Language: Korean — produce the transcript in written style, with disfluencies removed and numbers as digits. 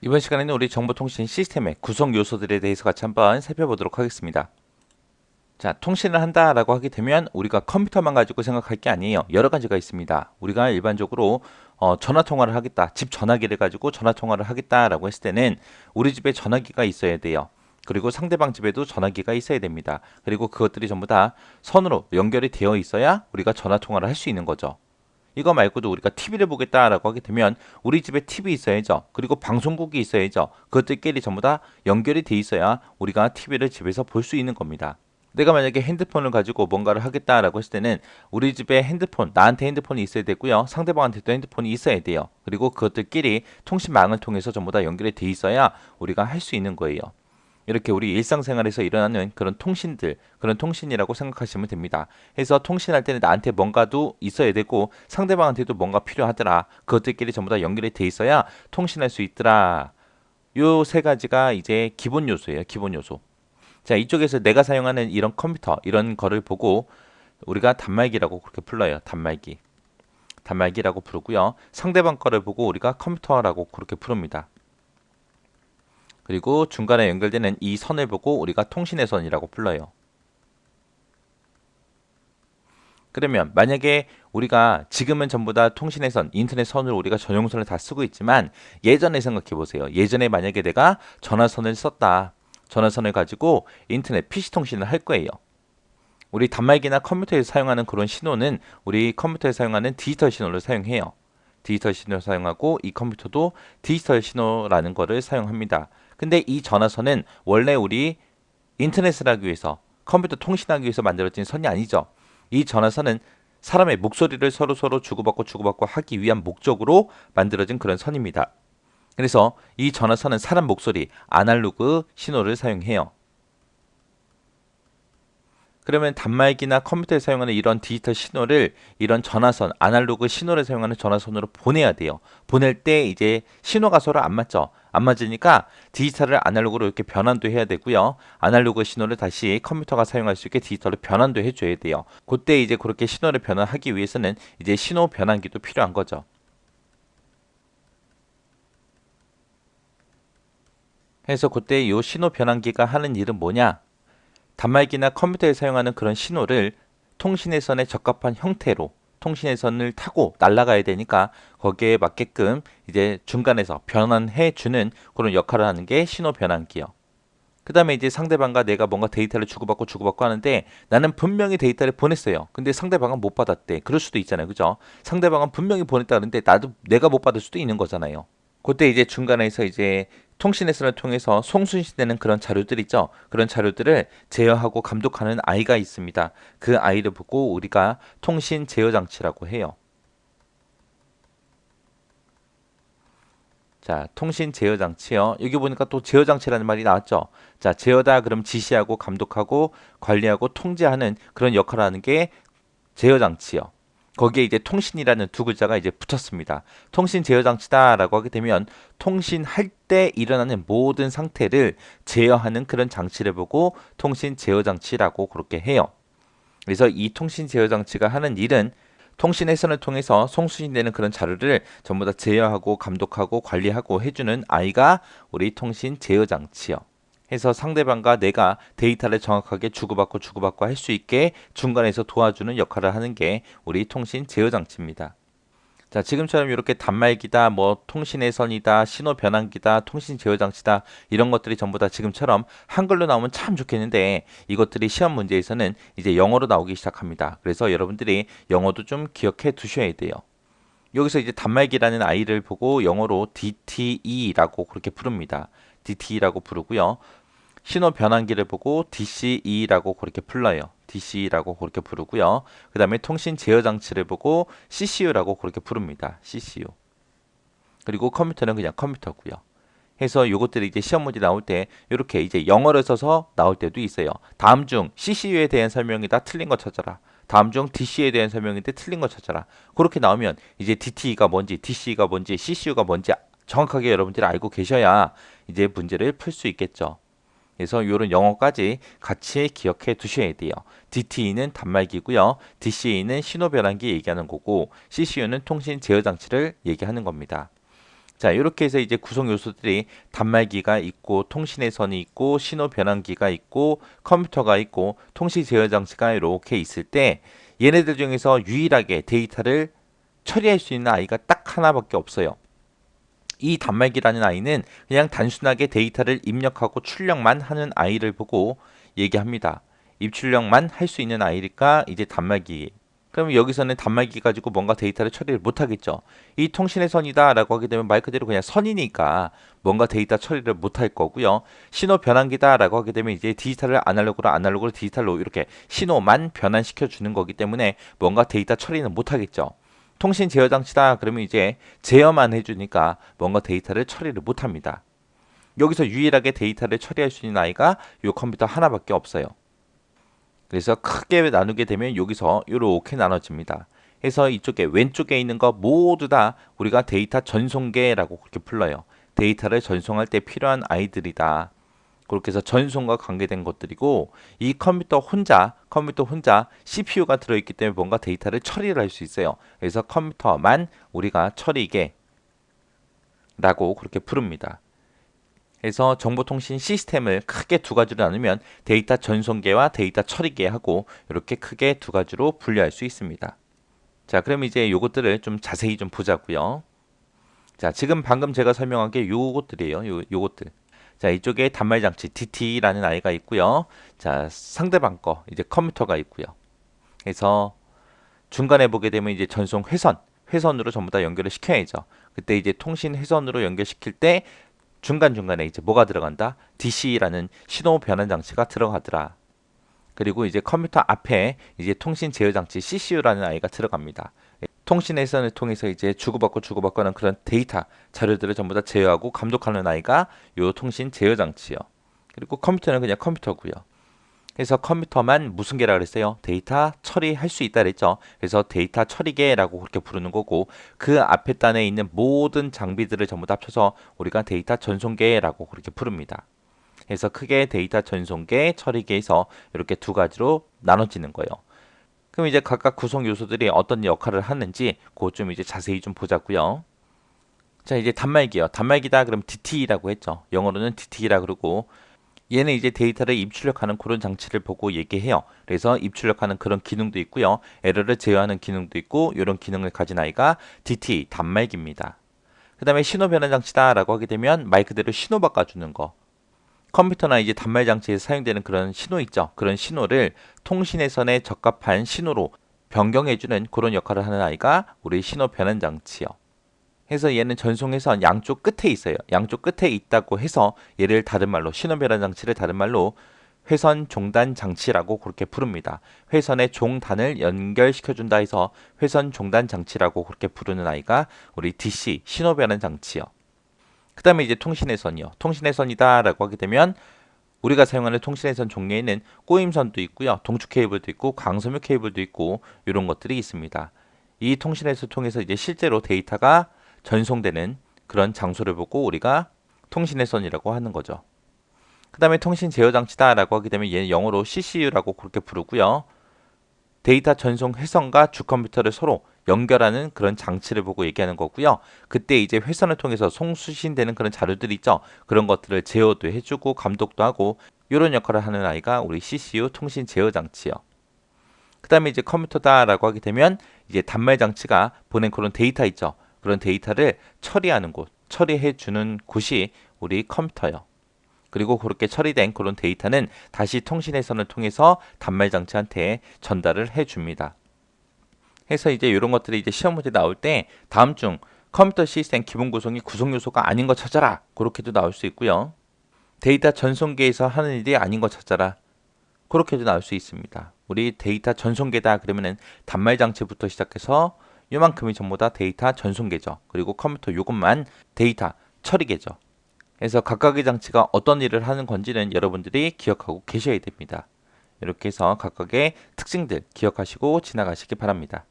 이번 시간에는 우리 정보통신 시스템의 구성 요소들에 대해서 같이 한번 살펴보도록 하겠습니다. 자, 통신을 한다라고 하게 되면 우리가 컴퓨터만 가지고 생각할 게 아니에요. 여러 가지가 있습니다. 우리가 일반적으로 전화 통화를 하겠다, 집 전화기를 가지고 전화 통화를 하겠다라고 했을 때는 우리 집에 전화기가 있어야 돼요. 그리고 상대방 집에도 전화기가 있어야 됩니다. 그리고 그것들이 전부 다 선으로 연결이 되어 있어야 우리가 전화 통화를 할 수 있는 거죠. 이거 말고도 우리가 TV를 보겠다라고 하게 되면 우리 집에 TV 있어야죠. 그리고 방송국이 있어야죠. 그것들끼리 전부 다 연결이 돼 있어야 우리가 TV를 집에서 볼 수 있는 겁니다. 내가 만약에 핸드폰을 가지고 뭔가를 하겠다라고 했을 때는 우리 집에 핸드폰, 나한테 핸드폰이 있어야 되고요. 상대방한테도 핸드폰이 있어야 돼요. 그리고 그것들끼리 통신망을 통해서 전부 다 연결이 돼 있어야 우리가 할 수 있는 거예요. 이렇게 우리 일상생활에서 일어나는 그런 통신들, 그런 통신이라고 생각하시면 됩니다. 해서 통신할 때는 나한테 뭔가도 있어야 되고 상대방한테도 뭔가 필요하더라. 그것들끼리 전부 다 연결이 돼 있어야 통신할 수 있더라. 요 세 가지가 이제 기본 요소예요. 기본 요소. 자, 이쪽에서 내가 사용하는 이런 컴퓨터, 이런 거를 보고 우리가 단말기라고 그렇게 불러요. 단말기. 단말기라고 부르고요. 상대방 거를 보고 우리가 컴퓨터라고 그렇게 부릅니다. 그리고 중간에 연결되는 이 선을 보고 우리가 통신의 선이라고 불러요. 그러면 만약에 우리가 지금은 전부 다 통신의 선, 인터넷 선으로 우리가 전용선을 다 쓰고 있지만 예전에 생각해 보세요. 예전에 만약에 내가 전화선을 썼다. 전화선을 가지고 인터넷 PC 통신을 할 거예요. 우리 단말기나 컴퓨터에서 사용하는 그런 신호는 우리 컴퓨터에 사용하는 디지털 신호를 사용해요. 디지털 신호를 사용하고 이 컴퓨터도 디지털 신호라는 거를 사용합니다. 근데 이 전화선은 원래 우리 인터넷을 하기 위해서 컴퓨터 통신하기 위해서 만들어진 선이 아니죠. 이 전화선은 사람의 목소리를 서로 주고받고 하기 위한 목적으로 만들어진 그런 선입니다. 그래서 이 전화선은 사람 목소리, 아날로그 신호를 사용해요. 그러면 단말기나 컴퓨터에 사용하는 이런 디지털 신호를 이런 전화선, 아날로그 신호를 사용하는 전화선으로 보내야 돼요. 보낼 때 이제 신호가 서로 안 맞죠. 안 맞으니까 디지털을 아날로그로 이렇게 변환도 해야 되고요. 아날로그 신호를 다시 컴퓨터가 사용할 수 있게 디지털로 변환도 해줘야 돼요. 그때 이제 그렇게 신호를 변환하기 위해서는 이제 신호 변환기도 필요한 거죠. 그래서 그때 이 신호 변환기가 하는 일은 뭐냐? 단말기나 컴퓨터에 사용하는 그런 신호를 통신의 선에 적합한 형태로 통신의 선을 타고 날아가야 되니까 거기에 맞게끔 이제 중간에서 변환해 주는 그런 역할을 하는 게 신호 변환기요. 그 다음에 이제 상대방과 내가 뭔가 데이터를 주고받고 하는데 나는 분명히 데이터를 보냈어요. 근데 상대방은 못 받았대. 그럴 수도 있잖아요. 그죠? 상대방은 분명히 보냈다는데 나도 내가 못 받을 수도 있는 거잖아요. 그때 이제 중간에서 이제 통신회선을 통해서 송수신되는 그런 자료들 있죠. 그런 자료들을 제어하고 감독하는 아이가 있습니다. 그 아이를 보고 우리가 통신 제어 장치라고 해요. 자, 통신 제어 장치요. 여기 보니까 또 제어 장치라는 말이 나왔죠. 자, 제어다 그럼 지시하고 감독하고 관리하고 통제하는 그런 역할을 하는 게 제어 장치요. 거기에 이제 통신이라는 두 글자가 이제 붙었습니다. 통신 제어 장치다라고 하게 되면 통신할 때 일어나는 모든 상태를 제어하는 그런 장치를 보고 통신 제어 장치라고 그렇게 해요. 그래서 이 통신 제어 장치가 하는 일은 통신 회선을 통해서 송수신되는 그런 자료를 전부 다 제어하고 감독하고 관리하고 해주는 아이가 우리 통신 제어 장치요. 해서 상대방과 내가 데이터를 정확하게 주고받고 할 수 있게 중간에서 도와주는 역할을 하는 게 우리 통신 제어 장치입니다. 자, 지금처럼 이렇게 단말기다, 뭐 통신의 선이다, 신호 변환기다, 통신 제어 장치다 이런 것들이 전부 다 지금처럼 한글로 나오면 참 좋겠는데 이것들이 시험 문제에서는 이제 영어로 나오기 시작합니다. 그래서 여러분들이 영어도 좀 기억해 두셔야 돼요. 여기서 이제 단말기라는 아이를 보고 영어로 DTE라고 그렇게 부릅니다. DTE라고 부르고요. 신호 변환기를 보고 DCE라고 그렇게 불러요. DCE라고 그렇게 부르고요. 그 다음에 통신 제어 장치를 보고 CCU라고 그렇게 부릅니다. CCU. 그리고 컴퓨터는 그냥 컴퓨터고요. 해서 요것들이 이제 시험 문제 나올 때 이렇게 이제 영어를 써서 나올 때도 있어요. 다음 중 CCU에 대한 설명이다. 틀린 거 찾아라. 다음 중 DC에 대한 설명인데 틀린 거 찾아라. 그렇게 나오면 이제 DTE가 뭔지, DC가 뭔지, CCU가 뭔지 정확하게 여러분들이 알고 계셔야 이제 문제를 풀 수 있겠죠. 그래서 이런 영어까지 같이 기억해 두셔야 돼요. DTE는 단말기고요. DCE는 신호 변환기 얘기하는 거고 CCU는 통신 제어 장치를 얘기하는 겁니다. 자, 이렇게 해서 이제 구성 요소들이 단말기가 있고 통신의 선이 있고 신호 변환기가 있고 컴퓨터가 있고 통신 제어 장치가 이렇게 있을 때 얘네들 중에서 유일하게 데이터를 처리할 수 있는 아이가 딱 하나밖에 없어요. 이 단말기라는 아이는 그냥 단순하게 데이터를 입력하고 출력만 하는 아이를 보고 얘기합니다. 입출력만 할 수 있는 아이니까 이제 단말기. 그럼 여기서는 단말기 가지고 뭔가 데이터를 처리를 못 하겠죠. 이 통신의 선이다 라고 하게 되면 말 그대로 그냥 선이니까 뭔가 데이터 처리를 못 할 거고요. 신호 변환기다 라고 하게 되면 이제 디지털을 아날로그로 디지털로 이렇게 신호만 변환시켜 주는 거기 때문에 뭔가 데이터 처리는 못 하겠죠. 통신 제어 장치다 그러면 이제 제어만 해주니까 뭔가 데이터를 처리를 못 합니다. 여기서 유일하게 데이터를 처리할 수 있는 아이가 이 컴퓨터 하나밖에 없어요. 그래서 크게 나누게 되면 여기서 이렇게 나눠집니다. 해서 이쪽에 왼쪽에 있는 거 모두 다 우리가 데이터 전송계라고 그렇게 불러요. 데이터를 전송할 때 필요한 아이들이다. 그렇게 해서 전송과 관계된 것들이고 이 컴퓨터 혼자 CPU가 들어있기 때문에 뭔가 데이터를 처리를 할 수 있어요. 그래서 컴퓨터만 우리가 처리계라고 그렇게 부릅니다. 그래서 정보통신 시스템을 크게 두 가지로 나누면 데이터 전송계와 데이터 처리계하고 이렇게 크게 두 가지로 분류할 수 있습니다. 자, 그럼 이제 요것들을 좀 자세히 좀 보자고요. 자, 지금 방금 제가 설명한 게 요것들이에요. 요것들. 자, 이쪽에 단말장치 DT라는 아이가 있고요. 자, 상대방 거 이제 컴퓨터가 있고요. 그래서 중간에 보게 되면 이제 전송 회선으로 전부 다 연결을 시켜야죠. 그때 이제 통신 회선으로 연결시킬 때 중간중간에 이제 뭐가 들어간다? DC라는 신호 변환 장치가 들어가더라. 그리고 이제 컴퓨터 앞에 이제 통신 제어 장치 CCU라는 아이가 들어갑니다. 통신 회선을 통해서 이제 주고받고 하는 그런 데이터 자료들을 전부 다 제어하고 감독하는 아이가 요 통신 제어 장치요. 그리고 컴퓨터는 그냥 컴퓨터고요. 그래서 컴퓨터만 무슨 계라 그랬어요? 데이터 처리할 수 있다 그랬죠. 그래서 데이터 처리계라고 그렇게 부르는 거고 그 앞에 단에 있는 모든 장비들을 전부 다 합쳐서 우리가 데이터 전송계라고 그렇게 부릅니다. 그래서 크게 데이터 전송계, 처리계에서 이렇게 두 가지로 나눠지는 거예요. 그럼 이제 각각 구성 요소들이 어떤 역할을 하는지 그거 좀 이제 자세히 좀 보자고요. 자, 이제 단말기요. 단말기다 그럼 DT라고 했죠. 영어로는 DT라 그러고 얘는 이제 데이터를 입출력하는 그런 장치를 보고 얘기해요. 그래서 입출력하는 그런 기능도 있고요. 에러를 제어하는 기능도 있고 이런 기능을 가진 아이가 DT 단말기입니다. 그 다음에 신호 변환 장치다라고 하게 되면 말 그대로 신호 바꿔주는 거. 컴퓨터나 이제 단말 장치에서 사용되는 그런 신호 있죠. 그런 신호를 통신회선에 적합한 신호로 변경해주는 그런 역할을 하는 아이가 우리 신호 변환 장치요. 해서 얘는 전송회선 양쪽 끝에 있어요. 양쪽 끝에 있다고 해서 얘를 다른 말로 신호 변환 장치를 다른 말로 회선 종단 장치라고 그렇게 부릅니다. 회선의 종단을 연결시켜 준다 해서 회선 종단 장치라고 그렇게 부르는 아이가 우리 DC 신호 변환 장치요. 그 다음에 이제 통신회선이요. 통신회선이다라고 하게 되면 우리가 사용하는 통신회선 종류에는 꼬임선도 있고요. 동축 케이블도 있고 광섬유 케이블도 있고 이런 것들이 있습니다. 이 통신회선 통해서 이제 실제로 데이터가 전송되는 그런 장소를 보고 우리가 통신회선이라고 하는 거죠. 그 다음에 통신 제어 장치다라고 하게 되면 얘는 영어로 CCU라고 그렇게 부르고요. 데이터 전송 회선과 주 컴퓨터를 서로 연결하는 그런 장치를 보고 얘기하는 거고요. 그때 이제 회선을 통해서 송수신되는 그런 자료들 있죠. 그런 것들을 제어도 해주고 감독도 하고 이런 역할을 하는 아이가 우리 CCU 통신 제어 장치요. 그 다음에 이제 컴퓨터다라고 하게 되면 이제 단말 장치가 보낸 그런 데이터 있죠. 그런 데이터를 처리하는 곳, 처리해 주는 곳이 우리 컴퓨터요. 그리고 그렇게 처리된 그런 데이터는 다시 통신회선을 통해서 단말 장치한테 전달을 해 줍니다. 해서 이제 이런 것들이 이제 시험 문제 나올 때 다음 중 컴퓨터 시스템 기본 구성이 구성 요소가 아닌 거 찾아라. 그렇게도 나올 수 있고요. 데이터 전송계에서 하는 일이 아닌 거 찾아라. 그렇게도 나올 수 있습니다. 우리 데이터 전송계다 그러면은 단말 장치부터 시작해서 요만큼이 전부 다 데이터 전송계죠. 그리고 컴퓨터 요것만 데이터 처리계죠. 그래서 각각의 장치가 어떤 일을 하는 건지는 여러분들이 기억하고 계셔야 됩니다. 이렇게 해서 각각의 특징들 기억하시고 지나가시기 바랍니다.